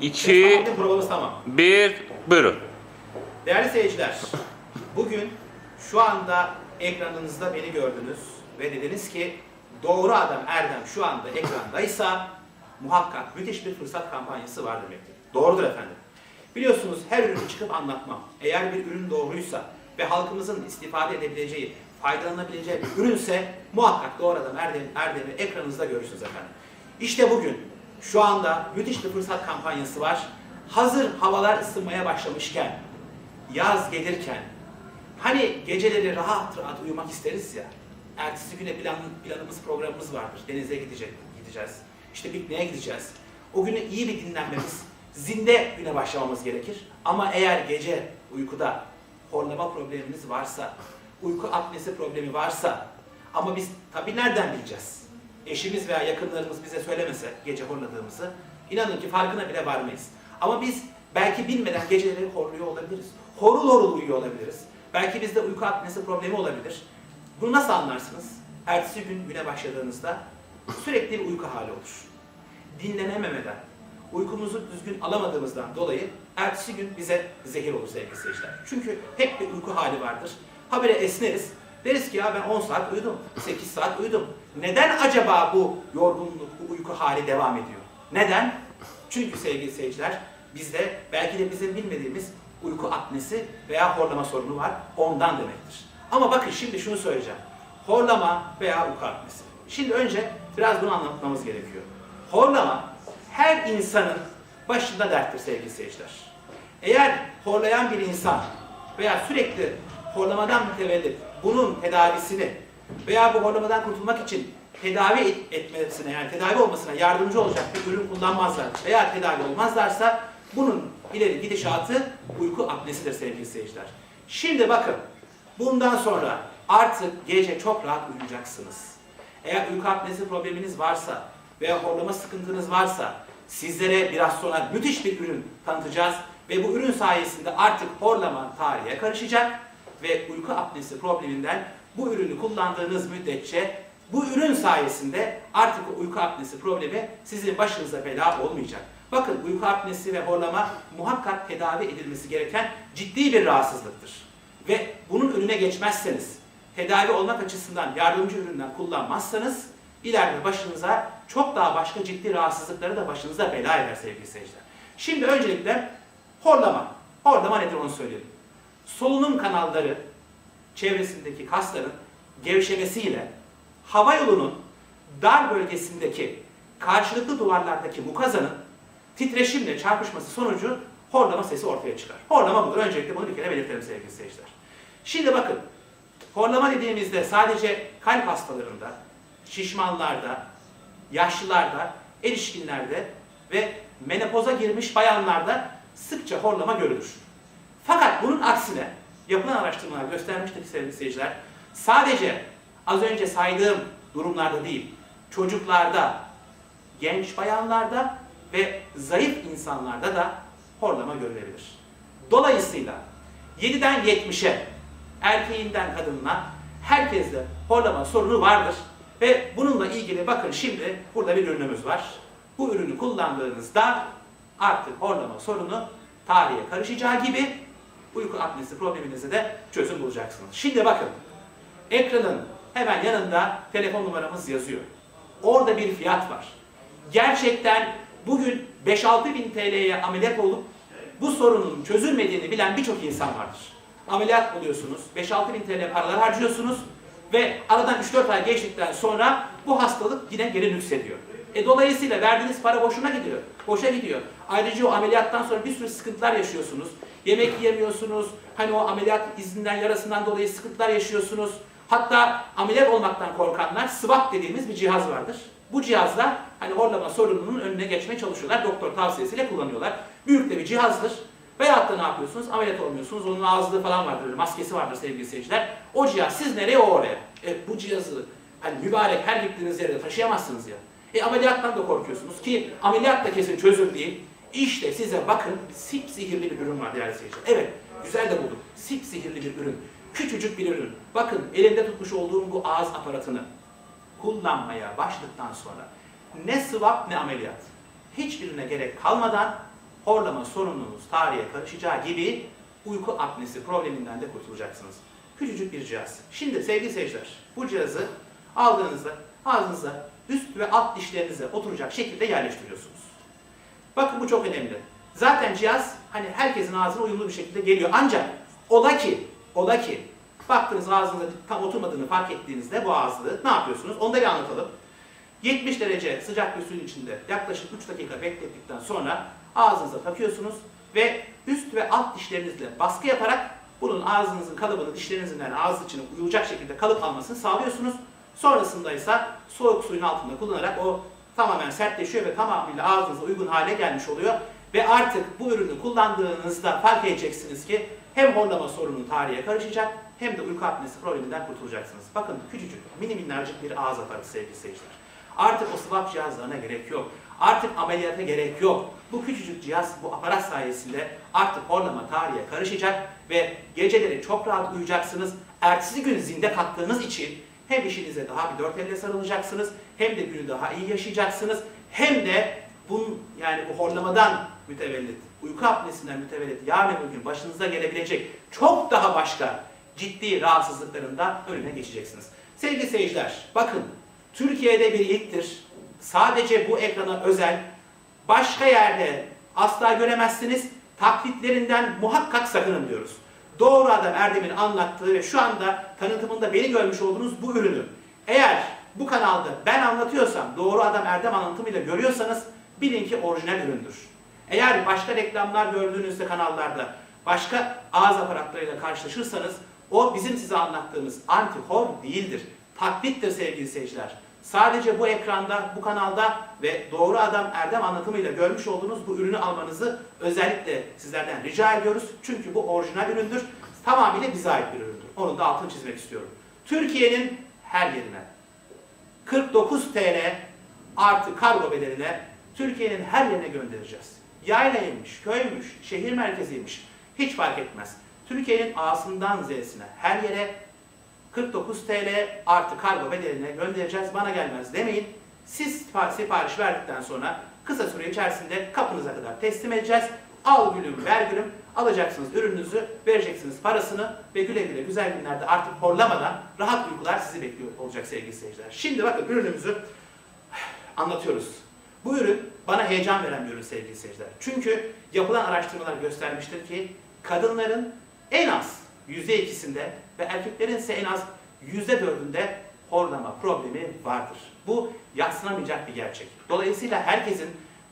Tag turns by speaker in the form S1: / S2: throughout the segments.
S1: 2,
S2: Provamız tamam.
S1: 1, buyurun.
S2: Değerli seyirciler, bugün şu anda ekranınızda beni gördünüz ve dediniz ki doğru adam Erdem şu anda ekrandaysa muhakkak müthiş bir fırsat kampanyası var demektir. Doğrudur efendim. Biliyorsunuz her ürünü çıkıp anlatmam. Eğer bir ürün doğruysa ve halkımızın istifade edebileceği, faydalanabileceği bir ürünse muhakkak doğru adam Erdem'i ekranınızda görürsünüz efendim. İşte bugün şu anda müthiş bir fırsat kampanyası var. Hazır havalar ısınmaya başlamışken, yaz gelirken, hani geceleri rahat rahat uyumak isteriz ya, ertesi güne planımız, programımız vardır. Denize gideceğiz, işte pikniğe gideceğiz. O günü iyi bir dinlenmemiz, zinde güne başlamamız gerekir. Ama eğer gece uykuda horlama problemimiz varsa, uyku apnesi problemi varsa, ama biz tabii nereden bileceğiz? Eşimiz veya yakınlarımız bize söylemese gece horladığımızı, inanın ki farkına bile varmayız. Ama biz belki bilmeden geceleri horluyor olabiliriz. Horul horul uyuyor olabiliriz. Belki bizde uyku apnesi problemi olabilir. Bunu nasıl anlarsınız? Ertesi gün güne başladığınızda sürekli bir uyku hali olur. Dinlenememeden, uykumuzu düzgün alamadığımızdan dolayı ertesi gün bize zehir olur sevgili seyirciler. Çünkü hep bir uyku hali vardır. Habire esneriz. Deriz ki ya ben 10 saat uyudum, 8 saat uyudum. Neden acaba bu yorgunluk, bu uyku hali devam ediyor? Neden? Çünkü sevgili seyirciler, bizde belki de bizim bilmediğimiz uyku apnesi veya horlama sorunu var, ondan demektir. Ama bakın şimdi şunu söyleyeceğim. Horlama veya uyku apnesi. Şimdi önce biraz bunu anlatmamız gerekiyor. Horlama her insanın başında derttir sevgili seyirciler. Eğer horlayan bir insan veya sürekli horlamadan mütevellit bunun tedavisini veya bu horlamadan kurtulmak için tedavi etmesine, yani tedavi olmasına yardımcı olacak bir ürün kullanmazlar veya tedavi olmazlarsa bunun ileri gidişatı uyku apnesidir sevgili seyirciler. Şimdi bakın, bundan sonra artık gece çok rahat uyuyacaksınız. Eğer uyku apnesi probleminiz varsa veya horlama sıkıntınız varsa sizlere biraz sonra müthiş bir ürün tanıtacağız ve bu ürün sayesinde artık horlama tarihe karışacak ve uyku apnesi probleminden bu ürünü kullandığınız müddetçe bu ürün sayesinde artık uyku apnesi problemi sizin başınıza bela olmayacak. Bakın, uyku apnesi ve horlama muhakkak tedavi edilmesi gereken ciddi bir rahatsızlıktır. Ve bunun önüne geçmezseniz, tedavi olmak açısından yardımcı ürünler kullanmazsanız ileride başınıza çok daha başka ciddi rahatsızlıkları da başınıza bela eder sevgili seyirciler. Şimdi öncelikle horlama. Horlama nedir onu söyleyelim. Solunum kanalları çevresindeki kasların gevşemesiyle hava yolunun dar bölgesindeki karşılıklı duvarlardaki mukazanın titreşimle çarpışması sonucu horlama sesi ortaya çıkar. Horlama budur. Öncelikle bunu bir kere belirtelim sevgili seyirciler. Şimdi bakın, horlama dediğimizde sadece kalp hastalarında, şişmanlarda, yaşlılarda, erişkinlerde ve menopoza girmiş bayanlarda sıkça horlama görülür. Fakat bunun aksine yapılan araştırmalar göstermiştir ki sevgili seyirciler, sadece az önce saydığım durumlarda değil, çocuklarda, genç bayanlarda ve zayıf insanlarda da horlama görülebilir. Dolayısıyla 7'den 70'e, erkeğinden kadınına herkeste horlama sorunu vardır. Ve bununla ilgili bakın şimdi burada bir ürünümüz var. Bu ürünü kullandığınızda artık horlama sorunu tarihe karışacağı gibi uyku apnesi probleminize de çözüm bulacaksınız. Şimdi bakın, ekranın hemen yanında telefon numaramız yazıyor. Orada bir fiyat var. Gerçekten bugün 5-6 bin TL'ye ameliyat olup bu sorunun çözülmediğini bilen birçok insan vardır. Ameliyat oluyorsunuz, 5-6 bin TL paralar harcıyorsunuz ve aradan 3-4 ay geçtikten sonra bu hastalık yine geri nüksediyor. Dolayısıyla verdiğiniz para boşuna gidiyor. Boşa gidiyor. Ayrıca o ameliyattan sonra bir sürü sıkıntılar yaşıyorsunuz. Yemek yiyemiyorsunuz. Hani o ameliyat izinden, yarasından dolayı sıkıntılar yaşıyorsunuz. Hatta ameliyat olmaktan korkanlar swab dediğimiz bir cihaz vardır. Bu cihazla hani horlama sorununun önüne geçmeye çalışıyorlar. Doktor tavsiyesiyle kullanıyorlar. Büyük de bir cihazdır. Veyahut da ne yapıyorsunuz? Ameliyat olmuyorsunuz. Onun ağızlığı falan vardır, böyle maskesi vardır sevgili seyirciler. O cihaz siz nereye, o oraya. Bu cihazı hani mübarek her gittiğiniz yere taşıyamazsınız ya. Ameliyattan da korkuyorsunuz ki ameliyat da kesin çözüm değil. İşte size bakın sipsihirli bir ürün var değerli seyirciler. Evet, güzel de buldum. Sipsihirli bir ürün. Küçücük bir ürün. Bakın, elimde tutmuş olduğum bu ağız aparatını kullanmaya başladıktan sonra ne swab ne ameliyat, hiçbirine gerek kalmadan horlama sorununuz tarihe karışacağı gibi uyku apnesi probleminden de kurtulacaksınız. Küçücük bir cihaz. Şimdi sevgili seyirciler, bu cihazı aldığınızda ağzınıza üst ve alt dişlerinize oturacak şekilde yerleştiriyorsunuz. Bakın bu çok önemli. Zaten cihaz hani herkesin ağzına uyumlu bir şekilde geliyor. Ancak ola ki baktınız ağzınıza tam oturmadığını fark ettiğinizde bu ağızlığı ne yapıyorsunuz? Onu da bir anlatalım. 70 derece sıcak bir suyun içinde yaklaşık 3 dakika beklettikten sonra ağzınıza takıyorsunuz ve üst ve alt dişlerinizle baskı yaparak bunun ağzınızın kalıbını dişlerinizin ağız içine uyulacak şekilde kalıp almasını sağlıyorsunuz. Sonrasında ise soğuk suyun altında kullanarak o tamamen sertleşiyor ve tamamıyla ağzınıza uygun hale gelmiş oluyor. Ve artık bu ürünü kullandığınızda fark edeceksiniz ki hem horlama sorunu tarihe karışacak hem de uyku apnesi probleminden kurtulacaksınız. Bakın küçücük, mini minnacık bir ağız aparatı sevgili seyirciler. Artık o swab cihazlarına gerek yok. Artık ameliyata gerek yok. Bu küçücük cihaz, bu aparat sayesinde artık horlama tarihe karışacak ve geceleri çok rahat uyuyacaksınız. Ertesi gün zinde kalktığınız için hem işinize daha bir dört elle sarılacaksınız, hem de günü daha iyi yaşayacaksınız, hem de bu horlamadan mütevellit, uyku apnesinden mütevellit yarın öbür gün başınıza gelebilecek çok daha başka ciddi rahatsızlıklarından önüne geçeceksiniz. Sevgili seyirciler, bakın Türkiye'de bir ilktir. Sadece bu ekrana özel, başka yerde asla göremezsiniz. Taklitlerinden muhakkak sakının diyoruz. Doğru Adam Erdem'in anlattığı ve şu anda tanıtımında beni görmüş olduğunuz bu ürünü eğer bu kanalda ben anlatıyorsam, Doğru Adam Erdem anlatımıyla görüyorsanız bilin ki orijinal üründür. Eğer başka reklamlar gördüğünüzde kanallarda başka ağız aparatlarıyla karşılaşırsanız o bizim size anlattığımız anti-hor değildir. Taklittir sevgili seyirciler. Sadece bu ekranda, bu kanalda ve Doğru Adam Erdem anlatımıyla görmüş olduğunuz bu ürünü almanızı özellikle sizlerden rica ediyoruz. Çünkü bu orijinal üründür. Tamamıyla bize ait bir üründür. Onun da altını çizmek istiyorum. Türkiye'nin her yerine 49 TL artı kargo bedeline Türkiye'nin her yerine göndereceğiz. Yaylaymış, köymüş, şehir merkeziymiş hiç fark etmez. Türkiye'nin A'sından Z'sine her yere 49 TL artı kargo bedeline göndereceğiz. Bana gelmez demeyin. Siz sipariş verdikten sonra kısa süre içerisinde kapınıza kadar teslim edeceğiz. Al gülüm, ver gülüm. Alacaksınız ürününüzü, vereceksiniz parasını ve güle güle güzel günlerde artık horlamadan rahat uykular sizi bekliyor olacak sevgili seyirciler. Şimdi bakın ürünümüzü anlatıyoruz. Bu ürün bana heyecan veren bir ürün sevgili seyirciler. Çünkü yapılan araştırmalar göstermiştir ki kadınların en az %2'sinde ve erkeklerin ise en az %4'ünde horlama problemi vardır. Bu yadsınamayacak bir gerçek. Dolayısıyla herkesin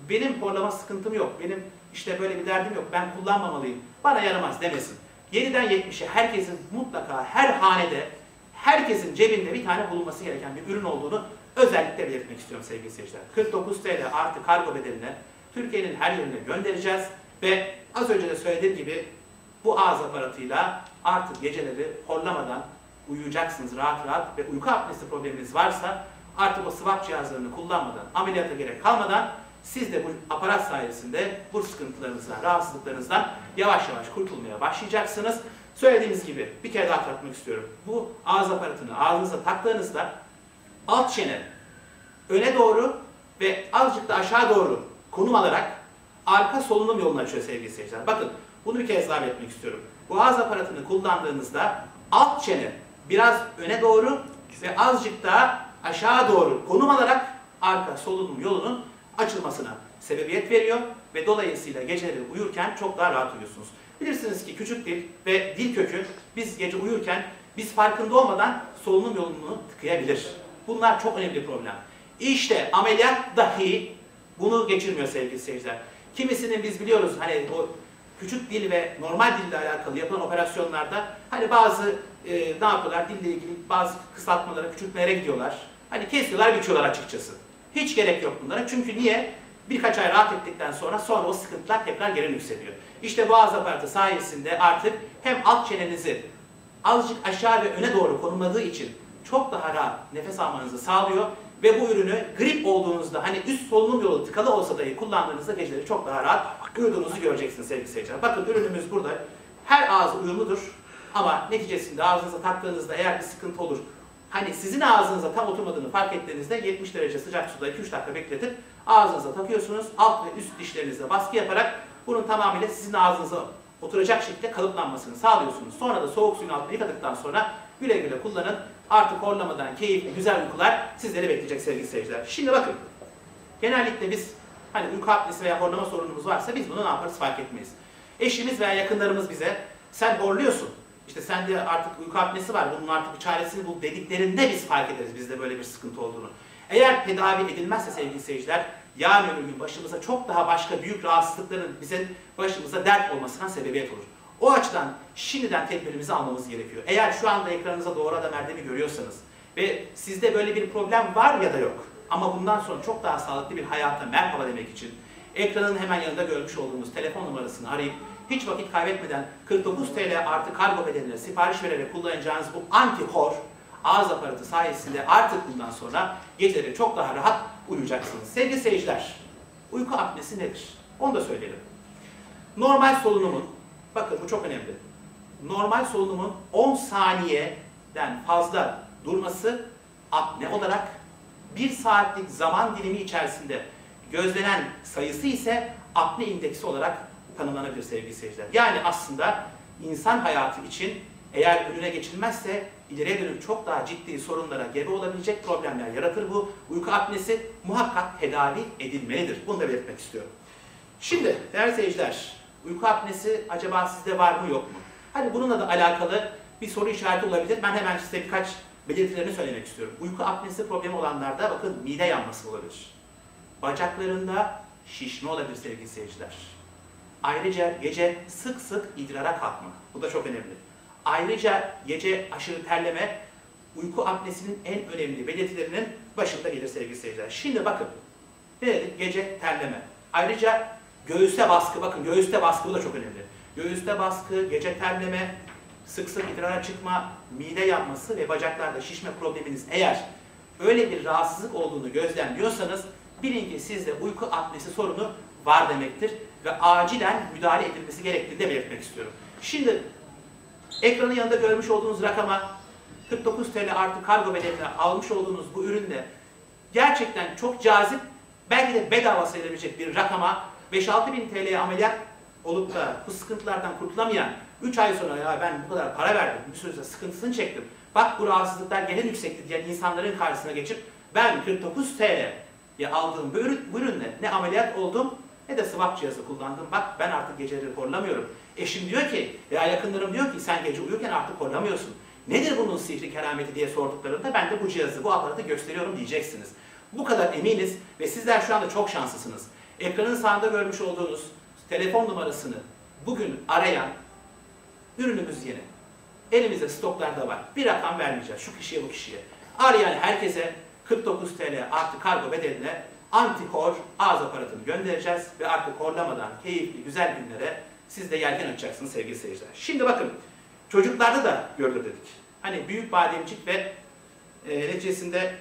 S2: benim horlama sıkıntım yok, benim işte böyle bir derdim yok, ben kullanmamalıyım, bana yaramaz demesin. 7'den 70'e herkesin mutlaka her hanede, herkesin cebinde bir tane bulunması gereken bir ürün olduğunu özellikle belirtmek istiyorum sevgili seyirciler. 49 TL artı kargo bedeline Türkiye'nin her yerine göndereceğiz ve az önce de söylediğim gibi bu ağız aparatıyla artık geceleri horlamadan uyuyacaksınız rahat rahat ve uyku apnesi probleminiz varsa artık o swab cihazlarını kullanmadan, ameliyata gerek kalmadan siz de bu aparat sayesinde bu sıkıntılarınızdan, rahatsızlıklarınızdan yavaş yavaş kurtulmaya başlayacaksınız. Söylediğimiz gibi bir kere daha hatırlatmak istiyorum. Bu ağız aparatını ağzınıza taktığınızda alt çene öne doğru ve azıcık da aşağı doğru konum alarak arka solunum yolunu açıyor sevgili seyirciler. Bakın bunu bir kez daha belirtmek istiyorum. Bu ağız aparatını kullandığınızda alt çene biraz öne doğru ve azıcık daha aşağı doğru konum alarak arka solunum yolunun açılmasına sebebiyet veriyor ve dolayısıyla geceleri uyurken çok daha rahat uyuyorsunuz. Bilirsiniz ki küçük dil ve dil kökü biz gece uyurken biz farkında olmadan solunum yolunu tıkayabilir. Bunlar çok önemli problem. İşte ameliyat dahi bunu geçirmiyor sevgili seyirciler. Kimisinin biz biliyoruz hani o küçük dil ve normal dille alakalı yapılan operasyonlarda hani bazı ne yapıyorlar dille ilgili bazı kısaltmalara, küçültmelere gidiyorlar. Hani kesiyorlar, biçiyorlar açıkçası. Hiç gerek yok bunlara. Çünkü niye? Birkaç ay rahat ettikten sonra o sıkıntılar tekrar geri yükseliyor. İşte boğaz aparatı sayesinde artık hem alt çenenizi azıcık aşağı ve öne doğru konumladığı için çok daha rahat nefes almanızı sağlıyor ve bu ürünü grip olduğunuzda hani üst solunum yolu tıkalı olsa dahi kullandığınızda geceleri çok daha rahat uyuduğunuzu göreceksiniz sevgili seyirciler. Bakın ürünümüz burada. Her ağız uyumludur ama neticesinde ağzınıza taktığınızda eğer bir sıkıntı olur, hani sizin ağzınıza tam oturmadığını fark ettiğinizde 70 derece sıcak suda 2-3 dakika bekletip ağzınıza takıyorsunuz. Alt ve üst dişlerinizle baskı yaparak bunun tamamıyla sizin ağzınıza oturacak şekilde kalıplanmasını sağlıyorsunuz. Sonra da soğuk suyun altında yıkadıktan sonra güle güle kullanın. Artık horlamadan keyifli, güzel uykular sizleri bekleyecek sevgili seyirciler. Şimdi bakın, genellikle biz hani uyku apnesi veya horlama sorunumuz varsa biz bunu ne yaparız fark etmeyiz. Eşimiz veya yakınlarımız bize sen horluyorsun, İşte sende artık uyku apnesi var, bunun artık bir çaresini bul dediklerinde biz fark ederiz bizde böyle bir sıkıntı olduğunu. Eğer tedavi edilmezse sevgili seyirciler, yarın öbür gün başımıza çok daha başka büyük rahatsızlıkların bize başımıza dert olmasına sebebiyet olur. O açıdan şimdiden tedbirimizi almamız gerekiyor. Eğer şu anda ekranınıza Doğru Adam Erdem'i görüyorsanız ve sizde böyle bir problem var ya da yok ama bundan sonra çok daha sağlıklı bir hayata merhaba demek için ekranın hemen yanında görmüş olduğumuz telefon numarasını arayıp hiç vakit kaybetmeden 49 TL artı kargo bedeline sipariş vererek kullanacağınız bu anti-hor ağız aparatı sayesinde artık bundan sonra geceleri çok daha rahat uyuyacaksınız. Sevgili seyirciler, uyku apnesi nedir? Onu da söyleyelim. Normal solunumun, bakın bu çok önemli, normal solunumun 10 saniyeden fazla durması apne olarak, 1 saatlik zaman dilimi içerisinde gözlenen sayısı ise apne indeksi olarak tanımlanabilir sevgili seyirciler. Yani aslında insan hayatı için eğer önüne geçilmezse ileriye dönük çok daha ciddi sorunlara gebe olabilecek problemler yaratır bu. Uyku apnesi muhakkak tedavi edilmelidir. Bunu da belirtmek istiyorum. Şimdi değerli seyirciler, uyku apnesi acaba sizde var mı yok mu? Hani bununla da alakalı bir soru işareti olabilir. Ben hemen size birkaç belirtilerini söylemek istiyorum. Uyku apnesi problemi olanlarda bakın mide yanması olabilir. Bacaklarında şişme olabilir sevgili seyirciler. Ayrıca gece sık sık idrara kalkma. Bu da çok önemli. Ayrıca gece aşırı terleme uyku apnesinin en önemli belirtilerinin başında gelir sevgili seyirciler. Şimdi bakın, ne dedik? Gece terleme. Ayrıca göğüste baskı, bakın göğüste baskı, bu da çok önemli. Göğüste baskı, gece terleme, sık sık idrara çıkma, mide yanması ve bacaklarda şişme probleminiz eğer öyle bir rahatsızlık olduğunu gözlemliyorsanız bilin ki sizde uyku apnesi sorunu var demektir ve acilen müdahale edilmesi gerektiğini de belirtmek istiyorum. Şimdi ekranın yanında görmüş olduğunuz rakama 49 TL artı kargo bedeline almış olduğunuz bu ürünle gerçekten çok cazip, belki de bedava sayılabilecek bir rakama 5-6 bin TL'ye ameliyat olup da bu sıkıntılardan kurtulamayan, 3 ay sonra ya ben bu kadar para verdim, bir süre sıkıntısını çektim, bak bu rahatsızlıklar gelen yüksekti diyen insanların karşısına geçip ben 49 TL'ye aldığım bu ürünle ne ameliyat oldum ne de swap cihazı kullandım. Bak ben artık geceleri horlamıyorum. Eşim diyor ki veya yakınlarım diyor ki sen gece uyurken artık horlamıyorsun. Nedir bunun sihri kerameti diye sorduklarında ben de bu cihazı, bu aparatı gösteriyorum diyeceksiniz. Bu kadar eminiz ve sizler şu anda çok şanslısınız. Ekranın sağında görmüş olduğunuz telefon numarasını bugün arayan, ürünümüz yeni. Elimizde stoklarda var. Bir rakam vermeyeceğiz şu kişiye bu kişiye. Arayan herkese 49 TL artı kargo bedeline anti-hor ağız aparatını göndereceğiz ve artık horlamadan keyifli, güzel günlere siz de yelken açacaksınız sevgili seyirciler. Şimdi bakın, çocuklarda da görülür dedik. Hani büyük bademcik ve neticesinde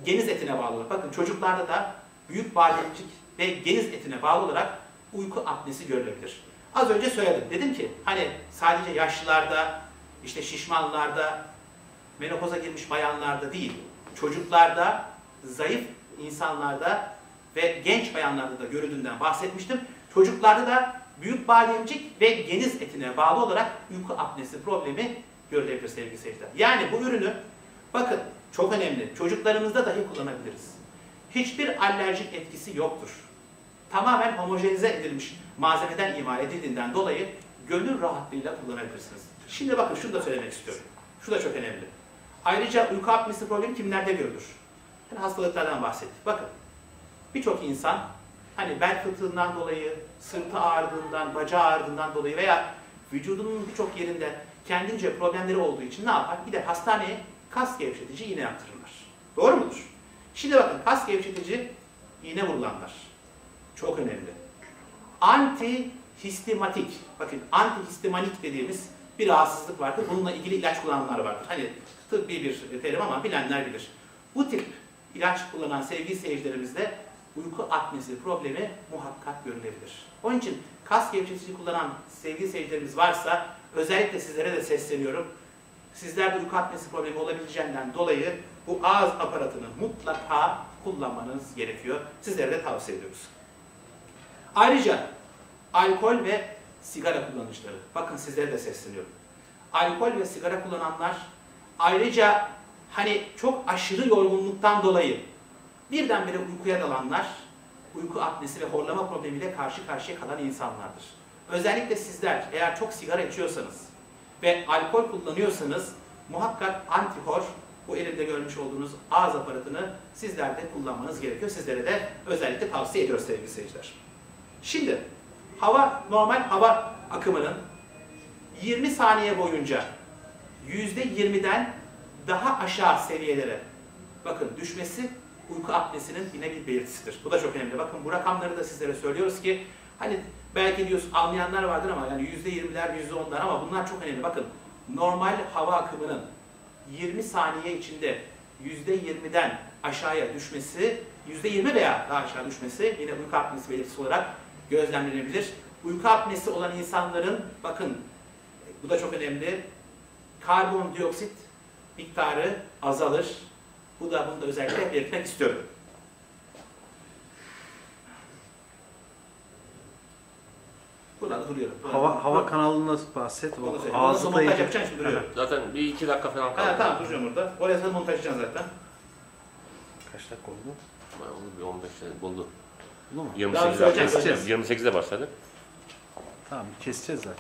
S2: geniz etine bağlı olarak, bakın çocuklarda da büyük bademcik ve geniz etine bağlı olarak uyku apnesi görülebilir. Az önce söyledim. Dedim ki hani sadece yaşlılarda, işte şişmanlarda, menopoza girmiş bayanlarda değil, çocuklarda, zayıf insanlarda ve genç bayanlarda da görüldüğünden bahsetmiştim. Çocuklarda da büyük bademcik ve geniz etine bağlı olarak uyku apnesi problemi görülebilir sevgili seyirciler. Yani bu ürünü bakın çok önemli. Çocuklarımızda dahi kullanabiliriz. Hiçbir alerjik etkisi yoktur. Tamamen homojenize edilmiş malzemeden imal edildiğinden dolayı gönül rahatlığıyla kullanabilirsiniz. Şimdi bakın şunu da söylemek istiyorum. Şu da çok önemli. Ayrıca uyku apnesi problemi kimlerde görülür? Yani hastalıklardan bahsettik. Bakın birçok insan hani bel fıtığından dolayı, sırtı ağrıdığından, bacağı ağrıdığından dolayı veya vücudunun birçok yerinde kendince problemleri olduğu için ne yapar? Gider hastaneye kas gevşetici iğne yaptırırlar. Doğru mudur? Şimdi bakın kas gevşetici iğne vurulanlar. Çok önemli. Antihistimatik, bakın antihistamanik dediğimiz bir rahatsızlık vardır. Bununla ilgili ilaç kullananlar vardır. Hani tıbbi bir terim ama bilenler bilir. Bu tip ilaç kullanan sevgili seyircilerimizde uyku apnesi problemi muhakkak görülebilir. Onun için kas gevşetici kullanan sevgili seyircilerimiz varsa özellikle sizlere de sesleniyorum. Sizlerde uyku apnesi problemi olabileceğinden dolayı bu ağız aparatını mutlaka kullanmanız gerekiyor. Sizlere de tavsiye ediyoruz. Ayrıca alkol ve sigara kullanıcıları. Bakın sizlere de sesleniyorum. Alkol ve sigara kullananlar ayrıca hani çok aşırı yorgunluktan dolayı birdenbire uykuya dalanlar, uyku apnesi ve horlama problemiyle karşı karşıya kalan insanlardır. Özellikle sizler eğer çok sigara içiyorsanız ve alkol kullanıyorsanız muhakkak antihor, bu elimde görmüş olduğunuz ağız aparatını sizler de kullanmanız gerekiyor. Sizlere de özellikle tavsiye ediyoruz sevgili seyirciler. Şimdi normal hava akımının 20 saniye boyunca %20'den daha aşağı seviyelere bakın düşmesi uyku apnesinin yine bir belirtisidir. Bu da çok önemli. Bakın bu rakamları da sizlere söylüyoruz ki hani belki diyorsun anlayanlar vardır ama yani %20'ler, %10'lar ama bunlar çok önemli. Bakın normal hava akımının 20 saniye içinde %20'den aşağıya düşmesi, %20 veya daha aşağı düşmesi yine uyku apnesi belirtisi olarak gözlemlenebilir. Uyku apnesi olan insanların bakın bu da çok önemli. Karbondioksit miktarı azalır. Bunu da özellikle belirtmek istiyorum. Burada duruyorum.
S1: Hava kanalını bahset.
S2: Ağzı montaj yapacaksın şimdi duruyorum.
S3: Zaten bir iki dakika falan kaldı.
S2: Tamam duracağım burada. Oraya sen montaj edeceksin zaten.
S1: Kaç dakika oldu?
S3: Onu bir 15 sene buldu.
S1: Buldu mu?
S3: 28'de
S2: söyleyeceğim.
S3: 28'de başladı.
S1: Tamam keseceğiz zaten.